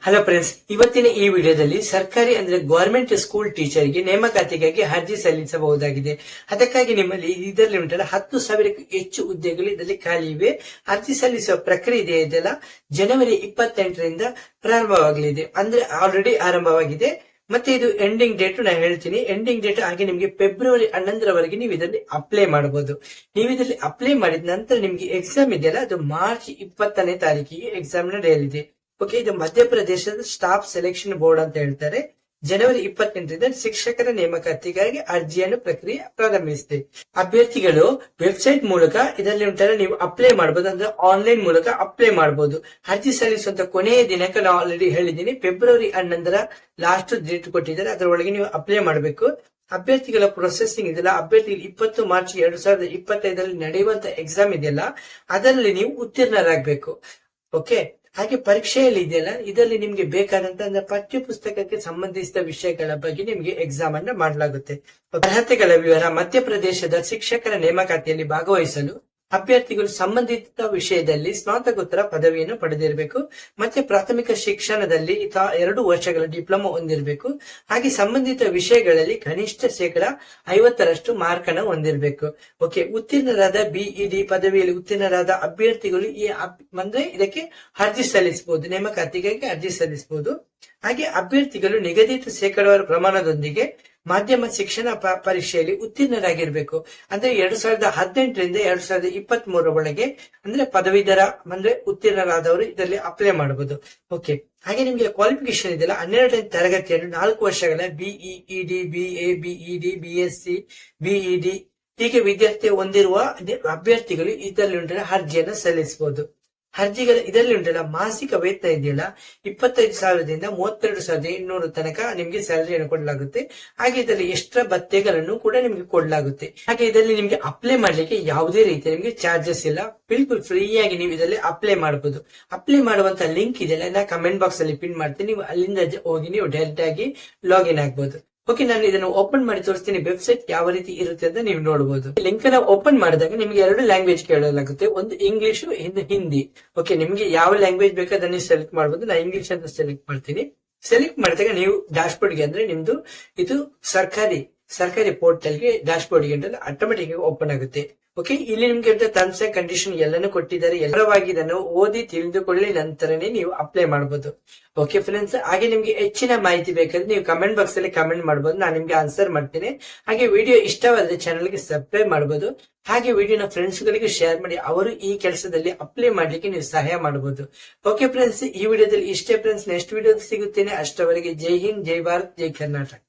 Hello friends, ಇವತ್ತಿನ ಈ ವಿಡಿಯೋದಲ್ಲಿ ಸರ್ಕಾರಿ ಅಂದ್ರೆ ಗವರ್ಮೆಂಟ್ ಸ್ಕೂಲ್ ಟೀಚರ್ಗೆ ನೇಮಕಾತಿಗಾಗಿ ಅರ್ಜಿ ಸಲ್ಲಿಸಬಹುದಾಗಿದೆ. ಅದಕ್ಕಾಗಿ ನಿಮ್ಮಲ್ಲಿ ಇದರಲ್ಲಿ ಉಂಟಲ್ಲ 10,000ಕ್ಕೂ ಹೆಚ್ಚು ಹುದ್ದೆಗಳು ಇದರಲ್ಲಿ ಖಾಲಿ ಇವೆ. ಅರ್ಜಿ ಸಲ್ಲಿಸುವ ಪ್ರಕ್ರಿಯೆ ಇದೆಯಲ್ಲ ಜನವರಿ 28ರಿಂದ ಪ್ರಾರಂಭವಾಗಲಿದೆ. ಅಂದ್ರೆ ಆಲ್ರೆಡಿ ಆರಂಭವಾಗಿದೆ. ಮತ್ತೆ ಇದು ಎಂಡಿಂಗ್ ಡೇಟ್ ನಾನು ಹೇಳ್ತೀನಿ. ಎಂಡಿಂಗ್ ಡೇಟ್ ಹಾಗೆ ನಿಮಗೆ ಫೆಬ್ರವರಿ 11ರವರೆಗೆ ನೀವು ಇದರಲ್ಲಿ ಅಪ್ಲೈ ಮಾಡಬಹುದು. ನೀವು ಇದರಲ್ಲಿ ಅಪ್ಲೈ ಮಾಡಿದ ನಂತರ ನಿಮ್ಗೆ ಎಕ್ಸಾಮ್ ಇದೆಯಲ್ಲ ಅದು ಮಾರ್ಚ್ 20ನೇ ತಾರೀಕಿಗೆ ಎಕ್ಸಾಮ್ ನಡೆಯಲಿದೆ. ಓಕೆ, ಇದು ಮಧ್ಯಪ್ರದೇಶದ ಸ್ಟಾಫ್ ಸೆಲೆಕ್ಷನ್ ಬೋರ್ಡ್ ಅಂತ ಹೇಳ್ತಾರೆ. ಜನವರಿ 28ರಿಂದ ಶಿಕ್ಷಕರ ನೇಮಕಾತಿಗಾಗಿ ಅರ್ಜಿಯನ್ನು ಪ್ರಕ್ರಿಯೆ ಪ್ರಾರಂಭಿಸಿದೆ. ಅಭ್ಯರ್ಥಿಗಳು ವೆಬ್ಸೈಟ್ ಮೂಲಕ ಇದರಲ್ಲಿ ಉಂಟಲ್ಲ ನೀವು ಅಪ್ಲೈ ಮಾಡಬಹುದು. ಅಂದ್ರೆ ಆನ್ಲೈನ್ ಮೂಲಕ ಅಪ್ಲೈ ಮಾಡಬಹುದು. ಅರ್ಜಿ ಸಲ್ಲಿಸುವಂತ ಕೊನೆಯ ದಿನಾಂಕ ನಾವು ಆಲ್ರೆಡಿ ಹೇಳಿದ್ದೀನಿ, ಫೆಬ್ರವರಿ 11ರ ಲಾಸ್ಟ್ ಡೇಟ್ ಕೊಟ್ಟಿದ್ದಾರೆ. ಅದರೊಳಗೆ ನೀವು ಅಪ್ಲೈ ಮಾಡಬೇಕು. ಅಭ್ಯರ್ಥಿಗಳ ಪ್ರೊಸೆಸಿಂಗ್ ಇದೆಯಲ್ಲ, ಅಭ್ಯರ್ಥಿಗಳು 20 ಮಾರ್ಚ್ 2025ರಲ್ಲಿ ನಡೆಯುವಂತ ಎಕ್ಸಾಮ್ ಇದೆಯಲ್ಲ ಅದರಲ್ಲಿ ನೀವು ಉತ್ತೀರ್ಣರಾಗಬೇಕು. ಓಕೆ, ಹಾಗೆ ಪರೀಕ್ಷೆಯಲ್ಲಿ ಇದೆಯಲ್ಲ ಇದರಲ್ಲಿ ನಿಮ್ಗೆ ಬೇಕಾದಂತ ಪಠ್ಯ ಪುಸ್ತಕಕ್ಕೆ ಸಂಬಂಧಿಸಿದ ವಿಷಯಗಳ ಬಗ್ಗೆ ನಿಮ್ಗೆ ಎಕ್ಸಾಮ್ ಅನ್ನ ಮಾಡಲಾಗುತ್ತೆ. ಅರ್ಹತೆಗಳ ವಿವರ: ಮಧ್ಯಪ್ರದೇಶದ ಶಿಕ್ಷಕರ ನೇಮಕಾತಿಯಲ್ಲಿ ಭಾಗವಹಿಸಲು ಅಭ್ಯರ್ಥಿಗಳು ಸಂಬಂಧಿತ ವಿಷಯದಲ್ಲಿ ಸ್ನಾತಕೋತ್ತರ ಪದವಿಯನ್ನು ಪಡೆದಿರಬೇಕು. ಮತ್ತೆ ಪ್ರಾಥಮಿಕ ಶಿಕ್ಷಣದಲ್ಲಿ 2 ವರ್ಷಗಳ ಡಿಪ್ಲೊಮಾ ಹೊಂದಿರಬೇಕು. ಹಾಗೆ ಸಂಬಂಧಿತ ವಿಷಯಗಳಲ್ಲಿ ಕನಿಷ್ಠ 50% ಮಾರ್ಕ್ ಅನ್ನು ಹೊಂದಿರಬೇಕು. ಓಕೆ, ಉತ್ತೀರ್ಣರಾದ ಬಿಇಡಿ ಪದವಿಯಲ್ಲಿ ಉತ್ತೀರ್ಣರಾದ ಅಭ್ಯರ್ಥಿಗಳು ಅಂದ್ರೆ ಇದಕ್ಕೆ ಅರ್ಜಿ ಸಲ್ಲಿಸಬಹುದು, ನೇಮಕಾತಿಗಾಗಿ ಅರ್ಜಿ ಸಲ್ಲಿಸಬಹುದು. ಹಾಗೆ ಅಭ್ಯರ್ಥಿಗಳು ನಿಗದಿತ ಶೇಕಡಾವಾರು ಪ್ರಮಾಣದೊಂದಿಗೆ ಮಾಧ್ಯಮ ಶಿಕ್ಷಣ ಪರೀಕ್ಷೆಯಲ್ಲಿ ಉತ್ತೀರ್ಣರಾಗಿರ್ಬೇಕು. ಅಂದ್ರೆ 2018ರಿಂದ 2023 ಒಳಗೆ ಅಂದ್ರೆ ಪದವೀಧರ ಅಂದ್ರೆ ಉತ್ತೀರ್ಣರಾದವರು ಇದರಲ್ಲಿ ಅಪ್ಲೈ ಮಾಡಬಹುದು. ಓಕೆ, ಹಾಗೆ ನಿಮ್ಗೆ ಕ್ವಾಲಿಫಿಕೇಶನ್ ಇದೆಯಲ್ಲ 12ನೇ ತರಗತಿಯನ್ನು 4 ವರ್ಷಗಳ BEd, BA, BEd, BSc, BEd ಹೀಗೆ ವಿದ್ಯಾರ್ಥಿ ಹೊಂದಿರುವ ಅಭ್ಯರ್ಥಿಗಳು ಇದರಲ್ಲಿ ಉಂಟಲ್ಲ ಅರ್ಜಿಯನ್ನು ಸಲ್ಲಿಸಬಹುದು. ಅರ್ಜಿಗಳ ಇದರಲ್ಲಿ ಉಂಟಲ್ಲ ಮಾಸಿಕ ವೇತನ ಇದೆಯಲ್ಲ 25,000ದಿಂದ 32,200 ತನಕ ನಿಮ್ಗೆ ಸ್ಯಾಲರಿಯನ್ನು ಕೊಡಲಾಗುತ್ತೆ. ಹಾಗೆ ಇದರಲ್ಲಿ ಎಕ್ಸ್ಟ್ರಾ ಭತ್ಯೆಗಳನ್ನು ಕೂಡ ನಿಮ್ಗೆ ಕೊಡಲಾಗುತ್ತೆ. ಹಾಗೆ ಇದರಲ್ಲಿ ನಿಮ್ಗೆ ಅಪ್ಲೈ ಮಾಡ್ಲಿಕ್ಕೆ ಯಾವುದೇ ರೀತಿಯ ನಿಮ್ಗೆ ಚಾರ್ಜಸ್ ಇಲ್ಲ. ಬಿಲ್ಕುಲ್ ಫ್ರೀ ಆಗಿ ನೀವು ಇದರಲ್ಲಿ ಅಪ್ಲೈ ಮಾಡಬಹುದು. ಅಪ್ಲೈ ಮಾಡುವಂತ ಲಿಂಕ್ ಇದೆಯಲ್ಲ ನಾ ಕಮೆಂಟ್ ಬಾಕ್ಸ್ ಅಲ್ಲಿ ಪಿನ್ ಮಾಡ್ತೀನಿ. ನೀವು ಅಲ್ಲಿಂದ ಹೋಗಿ ನೀವು ಡೈರೆಕ್ಟ್ ಆಗಿ ಲಾಗಿನ್ ಆಗಬಹುದು. ಓಕೆ, ನಾನು ಇದನ್ನು ಓಪನ್ ಮಾಡಿ ತೋರಿಸ್ತೀನಿ. ವೆಬ್ಸೈಟ್ ಯಾವ ರೀತಿ ಇರುತ್ತೆ ಅಂತ ನೀವು ನೋಡಬಹುದು. ಲಿಂಕ್ ಅನ್ನ ಓಪನ್ ಮಾಡಿದಾಗ ನಿಮ್ಗೆ 2 ಲ್ಯಾಂಗ್ವೇಜ್ ಕೇಳಲಾಗುತ್ತೆ, ಒಂದು ಇಂಗ್ಲಿಷ್, ಇನ್ನು ಹಿಂದಿ. ಓಕೆ, ನಿಮ್ಗೆ ಯಾವ ಲ್ಯಾಂಗ್ವೇಜ್ ಬೇಕು ಅದನ್ನ ಸೆಲೆಕ್ಟ್ ಮಾಡಬಹುದು. ನಾನು ಇಂಗ್ಲಿಷ್ ಅಂತ ಸೆಲೆಕ್ಟ್ ಮಾಡ್ತೀನಿ. ಸೆಲೆಕ್ಟ್ ಮಾಡಿದಾಗ ನೀವು ಡ್ಯಾಶ್ ಬೋರ್ಡ್ಗೆ ಅಂದ್ರೆ ನಿಮ್ದು ಇದು ಸರ್ಕಾರಿ ಪೋರ್ಟಲ್ಗೆ ಡ್ಯಾಶ್ ಬೋರ್ಡ್ಗೆ ಆಟೋಮೆಟಿಕ್ ಆಗಿ ಓಪನ್ ಆಗುತ್ತೆ. ಓಕೆ, ಇಲ್ಲಿ ನಿಮ್ಗೆ ಟರ್ಮ್ಸ್ ಅಂಡ್ ಕಂಡೀಷನ್ ಎಲ್ಲಾನು ಕೊಟ್ಟಿದ್ದಾರೆ. ಎಲ್ಲರವಾಗಿ ಇದನ್ನು ಓದಿ ತಿಳಿದುಕೊಳ್ಳಿ ನಂತರನೇ ನೀವು ಅಪ್ಲೈ ಮಾಡಬಹುದು. ಓಕೆ ಫ್ರೆಂಡ್ಸ್, ಹಾಗೆ ನಿಮ್ಗೆ ಹೆಚ್ಚಿನ ಮಾಹಿತಿ ಬೇಕಾದ್ರೆ ನೀವು ಕಮೆಂಟ್ ಬಾಕ್ಸ್ ಅಲ್ಲಿ ಕಮೆಂಟ್ ಮಾಡಬಹುದು, ನಾನು ನಿಮ್ಗೆ ಆನ್ಸರ್ ಮಾಡ್ತೀನಿ. ಹಾಗೆ ವಿಡಿಯೋ ಇಷ್ಟವಾದ್ರೆ ಚಾನಲ್ಗೆ ಸಬ್ಸ್ಕ್ರೈಬ್ ಮಾಡಬಹುದು. ಹಾಗೆ ವಿಡಿಯೋನ ಫ್ರೆಂಡ್ಸ್ ಗಳಿಗೆ ಶೇರ್ ಮಾಡಿ ಅವರು ಈ ಕೆಲಸದಲ್ಲಿ ಅಪ್ಲೈ ಮಾಡ್ಲಿಕ್ಕೆ ನೀವು ಸಹಾಯ ಮಾಡಬಹುದು. ಓಕೆ ಫ್ರೆಂಡ್ಸ್, ಈ ವಿಡಿಯೋದಲ್ಲಿ ಇಷ್ಟೇ ಫ್ರೆಂಡ್ಸ್. ನೆಕ್ಸ್ಟ್ ವಿಡಿಯೋ ಸಿಗುತ್ತೇನೆ. ಅಷ್ಟವರೆಗೆ ಜೈ ಹಿಂದ್, ಜೈ ಭಾರತ್, ಜೈ ಕರ್ನಾಟಕ.